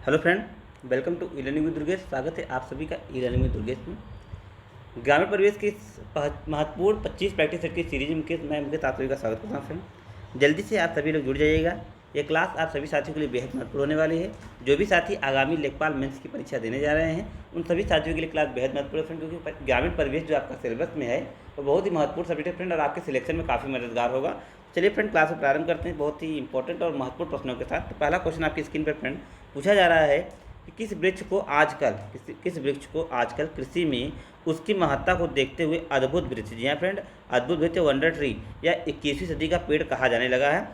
Hello friend, welcome to e learning with Durgesh. स्वागत है आप सभी का ई लर्निंग विद दुर्गेश में। ग्रामीण परिवेश की इस महत्वपूर्ण 25 प्रैक्टिस सेट की सीरीज में मैं मुझे आप सभी का स्वागत करता हूँ फ्रेंड। जल्दी से आप सभी लोग जुड़ जाइएगा। ये क्लास आप सभी साथियों के लिए बेहद महत्वपूर्ण होने वाली है। जो भी साथी आगामी लेखपाल मेंस की परीक्षा देने जा रहे हैं उन सभी साथियों के लिए क्लास बेहद महत्वपूर्ण है फ्रेंड, क्योंकि ग्रामीण परिवेश जो आपका सिलेबस में है वो बहुत ही महत्वपूर्ण सब्जेक्ट है फ्रेंड और आपके सिलेक्शन में काफ़ी मददगार होगा। चलिए फ्रेंड, क्लास को प्रारंभ करते हैं बहुत ही इंपॉर्टेंट और महत्वपूर्ण प्रश्नों के साथ। तो पहला क्वेश्चन आपकी स्क्रीन पर फ्रेंड पूछा जा रहा है कि किस वृक्ष को आजकल कृषि में उसकी महत्ता को देखते हुए अद्भुत वृक्ष, जी हाँ फ्रेंड, अद्भुत वृक्ष वंडर ट्री या 21वीं सदी का पेड़ कहा जाने लगा है,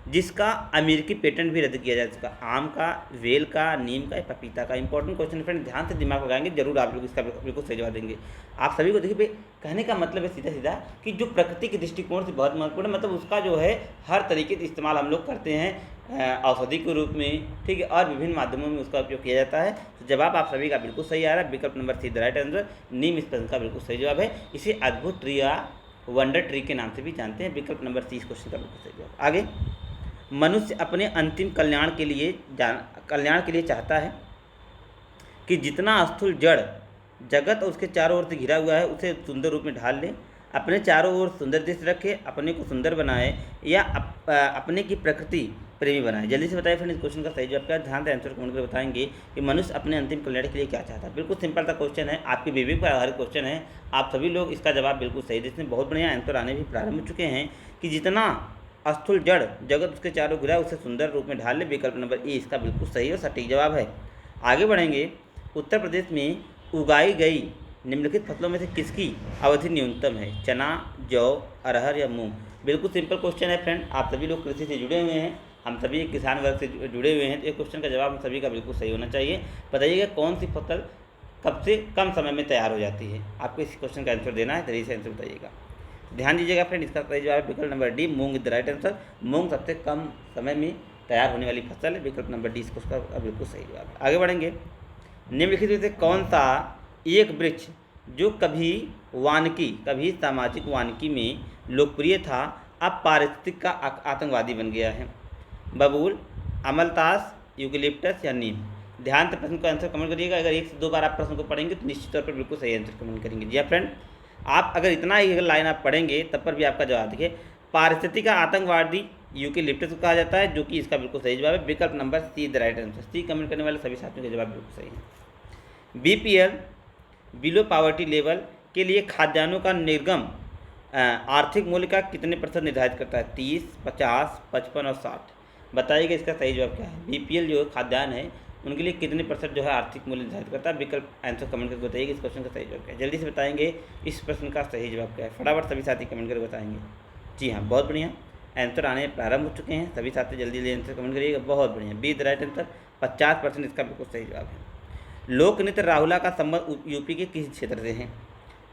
जिसका अमेरिकी पेटेंट भी रद्द किया जा चुका। आम का, वेल का, नीम का या पपीता का। इंपॉर्टेंट क्वेश्चन फ्रेंड, ध्यान से दिमाग लगाएंगे, जरूर आप लोग इसका बिल्कुल सही जवाब देंगे। आप सभी को देखिए भाई, कहने का मतलब है सीधा सीधा कि जो प्रकृति के दृष्टिकोण से बहुत महत्वपूर्ण है, मतलब उसका जो है हर तरीके से इस्तेमाल हम लोग करते हैं औषधि के रूप में, ठीक है, और विभिन्न माध्यमों में उसका उपयोग किया जाता है। तो जवाब आप सभी का बिल्कुल सही आ रहा है, विकल्प number C the right answer. नीम इस प्रश्न का बिल्कुल सही जवाब है। इसे अद्भुत ट्री या वंडर ट्री के नाम से भी जानते हैं। विकल्प नंबर 30 क्वेश्चन का बिल्कुल सही जवाब। आगे, मनुष्य अपने अंतिम कल्याण के लिए चाहता है कि जितना स्थूल जड़ जगत और उसके चारों ओर से घिरा हुआ है उसे सुंदर रूप में ढाल ले, अपने चारों ओर सुंदर दृश्य रखे, अपने को सुंदर बनाए या अपने की प्रकृति प्रेमी बनाए। जल्दी से बताइए फ्रेंड, इस क्वेश्चन का सही जवाब क्या है। ध्यान से आंसर कमेंट कर बताएंगे कि मनुष्य अपने अंतिम कल्याण के लिए क्या चाहता है। बिल्कुल सिंपल सा क्वेश्चन है, आपके विवेक पर आधारित क्वेश्चन है। आप सभी लोग इसका जवाब बिल्कुल सही देते हैं। बहुत बढ़िया आंसर आने भी प्रारंभ हो चुके हैं कि जितना स्थूल जड़ जगत उसके चारों घिरा उसे सुंदर रूप में ढाल ले। विकल्प नंबर ए इसका बिल्कुल सही और सटीक जवाब है। आगे बढ़ेंगे, उत्तर प्रदेश में उगाई गई निम्नलिखित फसलों में से किसकी अवधि न्यूनतम है। चना, जौ, अरहर या मूंग। बिल्कुल सिंपल क्वेश्चन है फ्रेंड, आप सभी लोग कृषि से जुड़े हुए हैं, हम सभी किसान वर्ग से जुड़े हुए हैं, तो ये क्वेश्चन का जवाब हम सभी का बिल्कुल सही होना चाहिए। बताइएगा कौन सी फसल कब से कम समय में तैयार हो जाती है। आपको इस क्वेश्चन का आंसर देना है, जल्दी से आंसर बताइएगा। ध्यान दीजिएगा फ्रेंड, इसका सही जवाब है विकल्प number D, moong is the right answer. मूंग सबसे कम समय में तैयार होने वाली फसल है। विकल्प नंबर डी इसका बिल्कुल सही जवाब है। आगे बढ़ेंगे, निम्नलिखित में से कौन सा एक वृक्ष जो कभी सामाजिक वानिकी में लोकप्रिय था अब पारिस्थितिक का आतंकवादी बन गया है। बबूल, अमलतास, यूकेलिप्टस या नीम। ध्यान से प्रश्न का आंसर कमेंट करिएगा। अगर एक से दो बार आप प्रश्न को पढ़ेंगे तो निश्चित तौर पर बिल्कुल सही आंसर कमेंट करेंगे। जी हाँ फ्रेंड, आप अगर इतना ही अगर लाइन आप पढ़ेंगे तब पर भी आपका जवाब देखिए, पारिस्थितिक का आतंकवादी यूकेलिप्टस को कहा जाता है, जो कि इसका बिल्कुल सही जवाब है। विकल्प number C the right answer. C comment करने वाले सभी साथियों के जवाब बिल्कुल सही है। बीपीएल, बिलो पावर्टी लेवल के लिए खाद्यान्नों का निर्गम आर्थिक मूल्य का कितने प्रतिशत निर्धारित करता है। 30, 50, 55 और 60। बताइएगा इसका सही जवाब क्या है। बीपीएल जो खाद्यान्न है उनके लिए कितने प्रतिशत जो है आर्थिक मूल्य निर्धारित करता है। विकल्प आंसर कमेंट करके बताइएगा इस क्वेश्चन का सही जवाब क्या है। जल्दी से बताएंगे इस प्रश्न का सही जवाब क्या है। फटाफट सभी साथी कमेंट करके बताएंगे। जी हाँ, बहुत बढ़िया, आंसर आने प्रारंभ हो चुके हैं। सभी साथी जल्दी जल्दी आंसर कमेंट करिएगा। बहुत बढ़िया, बी द राइट आंसर। 50% इसका बिल्कुल सही जवाब है। लोक नृत्य राहुला का संबंध यूपी के किस क्षेत्र से है।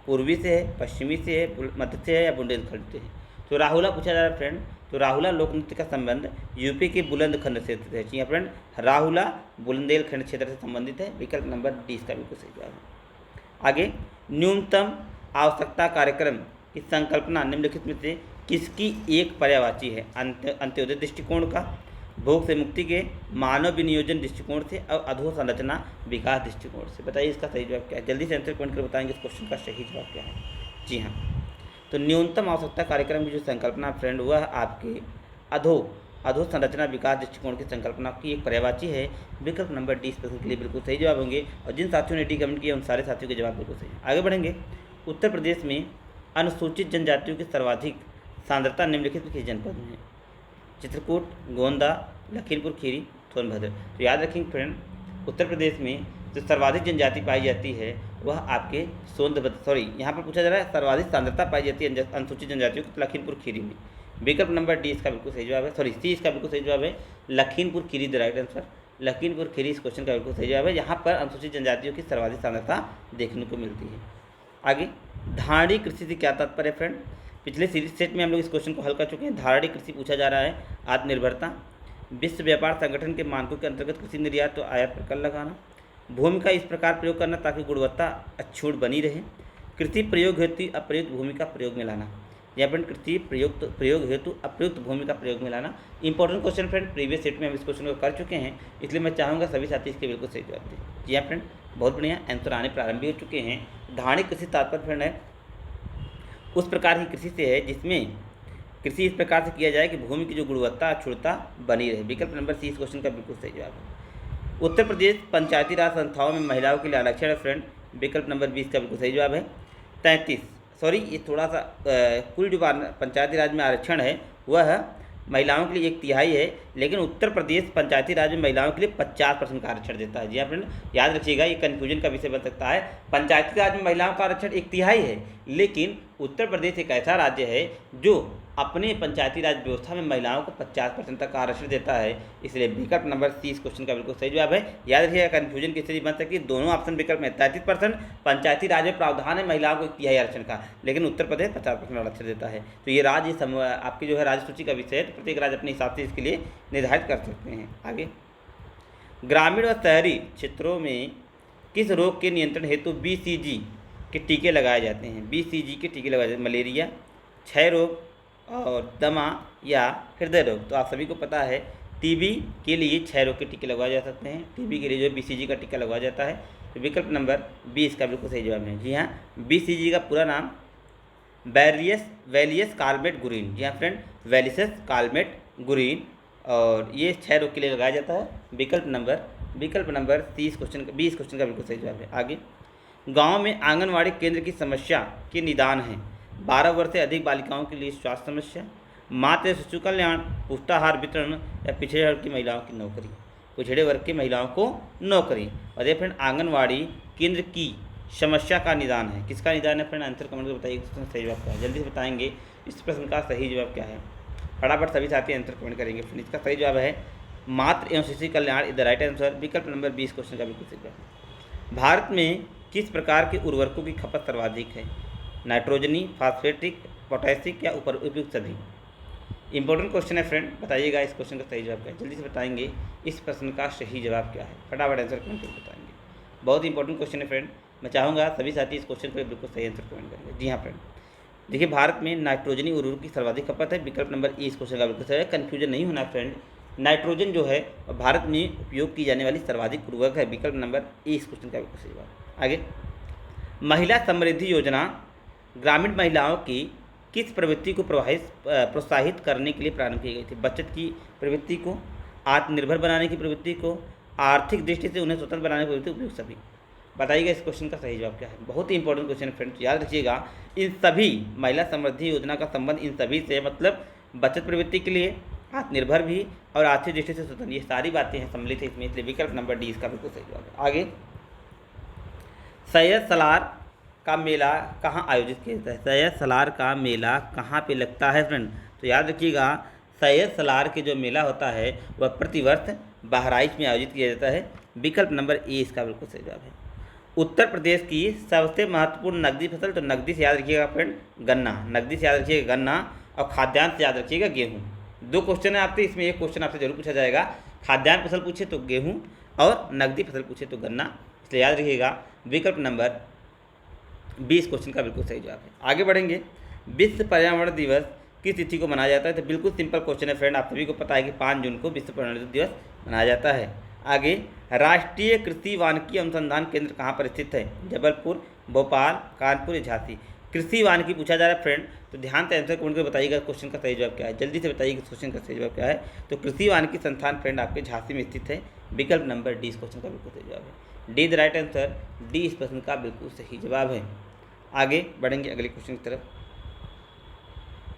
पूर्वी से है, पश्चिमी से है, मध्य से है या बुंदेलखंड से है। तो राहुला पूछा जा रहा है फ्रेंड, तो राहुला लोक नृत्य का संबंध यूपी के बुलंदखंड क्षेत्र से है। जी हाँ फ्रेंड, राहुला बुलंदेलखंड क्षेत्र से संबंधित है। विकल्प नंबर डी इसका बिल्कुल सही जवाब है। आगे, न्यूनतम आवश्यकता कार्यक्रम की संकल्पना निम्नलिखित में से किसकी एक पर्यायवाची है। अंत्योदय दृष्टिकोण का, भोग से मुक्ति के, मानव विनियोजन दृष्टिकोण से और अधोसंरचना विकास दृष्टिकोण से। बताइए इसका सही जवाब क्या है। जल्दी से आंसर कमेंट कर बताएंगे इस क्वेश्चन का सही जवाब क्या है। जी हाँ, तो न्यूनतम आवश्यकता कार्यक्रम की जो संकल्पना फ्रेंड हुआ है आपके अधोसंरचना विकास दृष्टिकोण की संकल्पना की एक पर्यायवाची है। विकल्प नंबर डी इस प्रश्न के लिए बिल्कुल सही जवाब होंगे। और जिन साथियों ने डी कमेंट किया उन सारे साथियों के जवाब बिल्कुल सही है। आगे बढ़ेंगे, उत्तर प्रदेश में अनुसूचित जनजातियों की सर्वाधिक सांद्रता निम्नलिखित किस जनपद में है। चित्रकूट, गोंदा, लखीमपुर खीरी, सोनभद्र। तो याद रखेंगे फ्रेंड, उत्तर प्रदेश में जो सर्वाधिक जनजाति पाई जाती है वह आपके यहाँ पर पूछा जा रहा है सर्वाधिक सांद्रता पाई जाती है अनुसूचित जनजातियों को लखीमपुर खीरी में। विकल्प नंबर डी इसका बिल्कुल सही जवाब है। सी इसका बिल्कुल सही जवाब है, Lakhimpur Kheri the right answer. Lakhimpur Kheri इस क्वेश्चन का बिल्कुल सही जवाब है। यहाँ पर अनुसूचित जनजातियों की सर्वाधिक सांद्रता देखने को मिलती है। आगे, धारणी कृषि से क्या तात्पर्य है फ्रेंड। पिछले सीरीज सेट में हम लोग इस क्वेश्चन को हल कर चुके हैं। धारणी कृषि पूछा जा रहा है, आत्मनिर्भरता, विश्व व्यापार संगठन के मानकों के अंतर्गत कृषि निर्यात तो आयात पर कर लगाना, भूमि का इस प्रकार प्रयोग करना ताकि गुणवत्ता अक्षुण्ण बनी रहे, कृषि प्रयोग हेतु अप्रयुक्त भूमि का प्रयोग में लाना। यहाँ फ्रेंड कृषि प्रयोग हेतु अप्रयुक्त भूमि का प्रयोग में लाना। Important question friend, previous set में हम इस क्वेश्चन को कर चुके हैं, इसलिए मैं चाहूँगा सभी साथी इसके बिल्कुल सही जवाब दें। जी हाँ फ्रेंड, बहुत बढ़िया, आंसर आने प्रारंभ भी हो चुके हैं। धारणि कृषि तात्पर्य फ्रेंड है उस प्रकार की कृषि से है जिसमें कृषि इस प्रकार से किया जाए कि भूमि की जो गुणवत्ता अक्षुणता बनी रहे। विकल्प नंबर सी इस क्वेश्चन का बिल्कुल सही जवाब है। उत्तर प्रदेश पंचायती राज संस्थाओं में महिलाओं के लिए आरक्षण है फ्रेंड, विकल्प नंबर 20 का बिल्कुल सही जवाब है। 33 सॉरी ये थोड़ा सा कुल जो पंचायती राज में आरक्षण है वह महिलाओं के लिए 1/3 है, लेकिन उत्तर प्रदेश पंचायती राज में महिलाओं के लिए 50% का आरक्षण देता है। जी हाँ फ्रेंड, याद रखिएगा, ये कन्फ्यूजन का विषय बन सकता है। पंचायती राज में महिलाओं का आरक्षण 1/3 है, लेकिन उत्तर प्रदेश एक ऐसा राज्य है जो अपने पंचायती राज व्यवस्था में महिलाओं को 50% तक का आरक्षण देता है, इसलिए विकल्प नंबर सी इस क्वेश्चन का बिल्कुल सही जवाब है। याद रखिएगा, कन्फ्यूजन की स्थिति बन सकती है। दोनों ऑप्शन विकल्प में 33% पंचायती राज में प्रावधान है महिलाओं को 1/3 आरक्षण का, लेकिन उत्तर प्रदेश 50% आरक्षण देता है। तो ये राज्य आपकी जो है राज्य सूची का विषय है, तो प्रत्येक राज्य अपने हिसाब से इसके लिए निर्धारित कर सकते हैं। आगे, ग्रामीण और शहरी क्षेत्रों में किस रोग के नियंत्रण हेतु BCG के टीके लगाए जाते हैं? BCG के टीके लगाए जाते हैं, मलेरिया, क्षय रोग और दमा या हृदय रोग। तो आप सभी को पता है TB के लिए क्षय रोग के टीके लगवाए जा सकते हैं, TB के लिए जो BCG का टीका लगवाया जाता है। तो विकल्प नंबर 20 का बिल्कुल सही जवाब है। जी हाँ, BCG का पूरा नाम वेलियस कार्बेट गुरीन। जी हाँ फ्रेंड, वेलियस कार्बेट गुरीन, और ये क्षय रोग के लिए लगाया जाता है। विकल्प नंबर 20 क्वेश्चन का बिल्कुल सही जवाब है। आगे, गाँव में आंगनवाड़ी केंद्र की समस्या के निदान हैं 12 वर्ष से अधिक बालिकाओं के लिए स्वास्थ्य समस्या, मातृ शिशु कल्याण, पुष्टाहार वितरण या पिछड़े वर्ग की महिलाओं की नौकरी। पिछड़े वर्ग की महिलाओं को नौकरी। और ये फ्रेंड आंगनवाड़ी केंद्र की समस्या का निदान है। किसका निदान है फ्रेंड? आंसर कमेंट में बताइए, सही जवाब क्या है, जल्दी से बताएंगे इस प्रश्न का सही जवाब क्या है। फटाफट सभी साथी आंसर कमेंट करेंगे फ्रेंड। इसका सही जवाब है मातृ एवं शिशु कल्याण इज द राइट आंसर, विकल्प नंबर 20 क्वेश्चन का बिल्कुल सही जवाब। भारत में किस प्रकार के उर्वरकों की खपत सर्वाधिक है? नाइट्रोजनी, फास्फेटिक, पोटेशिक या उपयुक्त सभी? इंपॉर्टेंट क्वेश्चन है फ्रेंड, बताइएगा इस क्वेश्चन का सही जवाब क्या है, जल्दी से बताएंगे इस प्रश्न का सही जवाब क्या है। फटाफट आंसर कमेंट करके बताएंगे, बहुत इंपॉर्टेंट क्वेश्चन है फ्रेंड। मैं चाहूँगा सभी साथी इस क्वेश्चन पर बिल्कुल सही आंसर कमेंट करेंगे। जी हाँ फ्रेंड, देखिए भारत में नाइट्रोजनी उर्वरक की सर्वाधिक खपत है, विकल्प नंबर E इस क्वेश्चन का बिल्कुल सही है। कन्फ्यूजन नहीं होना फ्रेंड, नाइट्रोजन जो है भारत में उपयोग की जाने वाली सर्वाधिक उर्वरक है, विकल्प नंबर E इस क्वेश्चन का बिल्कुल सही जवाब। आगे, महिला समृद्धि योजना ग्रामीण महिलाओं की किस प्रवृत्ति को प्रोत्साहित करने के लिए प्रारंभ की गई थी? बचत की प्रवृत्ति को, आत्मनिर्भर बनाने की प्रवृत्ति को, आर्थिक दृष्टि से उन्हें स्वतंत्र बनाने की प्रवृत्ति, उपयुक्त सभी? बताइएगा इस क्वेश्चन का सही जवाब क्या है। बहुत ही इंपॉर्टेंट क्वेश्चन है फ्रेंड्स, याद रखिएगा। इन सभी महिला समृद्धि योजना का संबंध इन सभी से, मतलब बचत प्रवृत्ति के लिए, आत्मनिर्भर भी और आर्थिक दृष्टि से स्वतंत्र, ये सारी बातें हैं सम्मिलित है इसमें, इसलिए विकल्प नंबर D इसका बिल्कुल सही जवाब है। आगे, सैयद सलार का मेला कहाँ आयोजित किया जाता है? सैयद सलार का मेला कहाँ पे लगता है फ्रेंड? तो याद रखिएगा, सैयद सलार के जो मेला होता है वह प्रतिवर्ष बहराइच में आयोजित किया जाता है, विकल्प नंबर A इसका बिल्कुल सही जवाब है। उत्तर प्रदेश की सबसे महत्वपूर्ण नकदी फसल, तो नकदी से याद रखिएगा फ्रेंड गन्ना, नकदी से याद रखिएगा गन्ना, और खाद्यान्न से याद रखिएगा गेहूँ। दो क्वेश्चन है आपसे, इसमें एक क्वेश्चन आपसे जरूर पूछा जाएगा, खाद्यान्न फसल पूछे तो गेहूँ और नकदी फसल पूछे तो गन्ना, इसलिए याद रखिएगा विकल्प नंबर 20 क्वेश्चन का बिल्कुल सही जवाब है। आगे बढ़ेंगे, विश्व पर्यावरण दिवस किस तिथि को मनाया जाता है? तो बिल्कुल सिंपल क्वेश्चन है फ्रेंड, आप सभी को पता है कि 5 जून को विश्व पर्यावरण दिवस मनाया जाता है। आगे, राष्ट्रीय कृषि वानिकी अनुसंधान केंद्र कहाँ पर स्थित है? जबलपुर, भोपाल, कानपुर या झांसी? कृषि वानिकी पूछा जा रहा है फ्रेंड, तो ध्यान से आंसर कमेंट कर बताइएगा क्वेश्चन का सही जवाब क्या है, जल्दी से बताइए क्वेश्चन का सही जवाब क्या है। तो कृषि वानिकी संस्थान फ्रेंड आपके झांसी में स्थित है, विकल्प नंबर D इस क्वेश्चन का बिल्कुल सही जवाब है। D the right answer, D इस प्रश्न का बिल्कुल सही जवाब है। आगे बढ़ेंगे अगले क्वेश्चन की तरफ।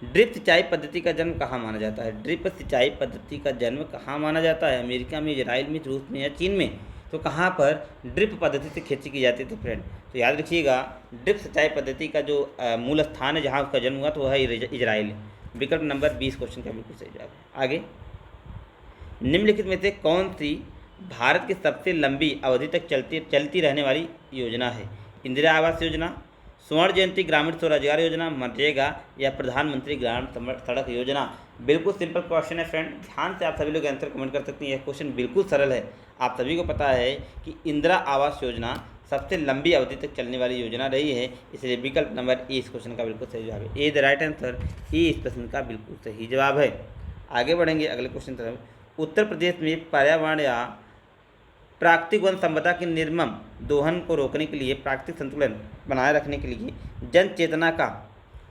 ड्रिप सिंचाई पद्धति का जन्म कहाँ माना जाता है? ड्रिप सिंचाई पद्धति का जन्म कहाँ माना जाता है? अमेरिका में, इजराइल में, रूस में या चीन में? तो कहाँ पर ड्रिप पद्धति से खेती की जाती थी फ्रेंड? तो याद रखिएगा, ड्रिप सिंचाई पद्धति का जो मूल स्थान है जहाँ उसका जन्म हुआ तो वह है इजराइल, विकल्प नंबर 20 क्वेश्चन का बिल्कुल सही जवाब है। आगे, निम्नलिखित में से कौन सी भारत की सबसे लंबी अवधि तक चलती रहने वाली योजना है? इंदिरा आवास योजना, स्वर्ण जयंती ग्रामीण स्वरोजगार योजना, मनरेगा या प्रधानमंत्री ग्रामीण सड़क योजना? बिल्कुल सिंपल क्वेश्चन है फ्रेंड, ध्यान से आप सभी लोग आंसर कमेंट कर सकते हैं। यह क्वेश्चन बिल्कुल सरल है। आप सभी को पता है कि इंदिरा आवास योजना सबसे लंबी अवधि तक चलने वाली योजना रही है, इसलिए विकल्प नंबर ए इस क्वेश्चन का बिल्कुल सही जवाब है। ए द राइट आंसर, ए इस प्रश्न का बिल्कुल सही जवाब है। आगे बढ़ेंगे अगले क्वेश्चन तरफ। उत्तर प्रदेश में पर्यावरण या प्राकृतिक वन संपदा के निर्मम दोहन को रोकने के लिए प्राकृतिक संतुलन बनाए रखने के लिए जन चेतना का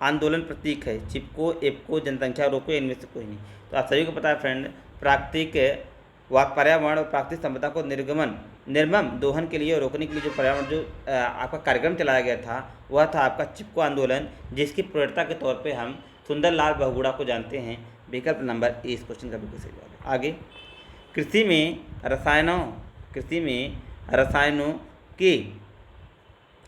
आंदोलन प्रतीक है। चिपको, एपको, जनसंख्या रोको, इनमें से कोई नहीं। तो आप सभी को पता है फ्रेंड, प्राकृतिक व पर्यावरण और प्राकृतिक संपदा को निर्मम दोहन के लिए रोकने के लिए जो पर्यावरण जो आपका कार्यक्रम चलाया गया था वह था आपका चिपको आंदोलन, जिसकी प्रेरणा के तौर पे हम सुंदरलाल बहुगुणा को जानते हैं। विकल्प नंबर ए इस क्वेश्चन का बिल्कुल सही जवाब है। आगे, कृषि में रसायनों के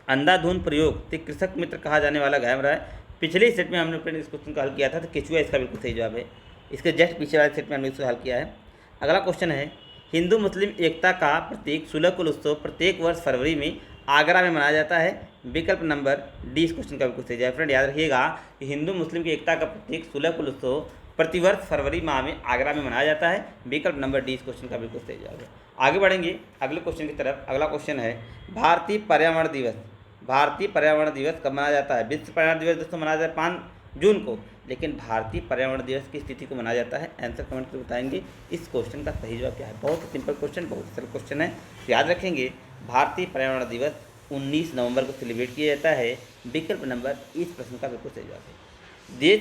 अंधाधुंध प्रयोग से कृषक मित्र कहा जाने वाला गायब रहा है। पिछले सेट में हमने फ्रेंड इस क्वेश्चन का हल किया था, तो केचुआ इसका बिल्कुल सही जवाब है। इसके जस्ट पीछे वाले सेट में हमने इसको हल किया है। अगला क्वेश्चन है, हिंदू मुस्लिम एकता का प्रतीक सुलह उत्सव प्रत्येक वर्ष फरवरी में आगरा में मनाया जाता है। विकल्प नंबर डी इस क्वेश्चन का बिल्कुल सही जवाब। फ्रेंड याद रखिएगा कि हिंदू मुस्लिम की एकता का प्रतीक सुलह उत्सव प्रतिवर्ष फरवरी माह में आगरा में मनाया जाता है। विकल्प नंबर डी इस क्वेश्चन का बिल्कुल सही जवाब है। आगे बढ़ेंगे अगले क्वेश्चन की तरफ। अगला क्वेश्चन है, भारतीय पर्यावरण दिवस कब मनाया जाता है। विश्व पर्यावरण दिवस दोस्तों मनाया जाता है 5 जून को, लेकिन भारतीय पर्यावरण दिवस की स्थिति को मनाया जाता है। आंसर कमेंट करके बताएंगे इस क्वेश्चन का सही जवाब क्या है। बहुत ही सिंपल क्वेश्चन, बहुत सरल क्वेश्चन है, याद रखेंगे। भारतीय पर्यावरण दिवस 19 नवंबर को सेलिब्रेट किया जाता है। विकल्प नंबर इस प्रश्न का बिल्कुल सही जवाब है। देश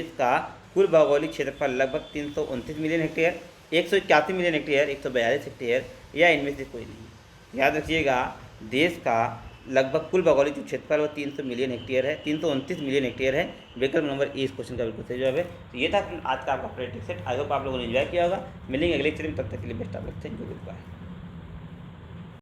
का कुल भौगोलिक क्षेत्रफल लगभग 329 million hectare, 181 million hectare, 142 hectare या इनमें से कोई नहीं। याद रखिएगा, देश का लगभग कुल भौगोलिक जो क्षेत्रफल वो 300 मिलियन हेक्टेयर है, 329 मिलियन हेक्टेयर है। विकल्प नंबर ए इस क्वेश्चन का बिल्कुल सही जवाब है। तो ये था आज का आपका प्रैक्टिस सेट। आई होप आप लोगों ने एंजॉय किया होगा। मिलेंगे अगले लेक्चर में, तब तक के लिए best of luck. Thank you, good bye.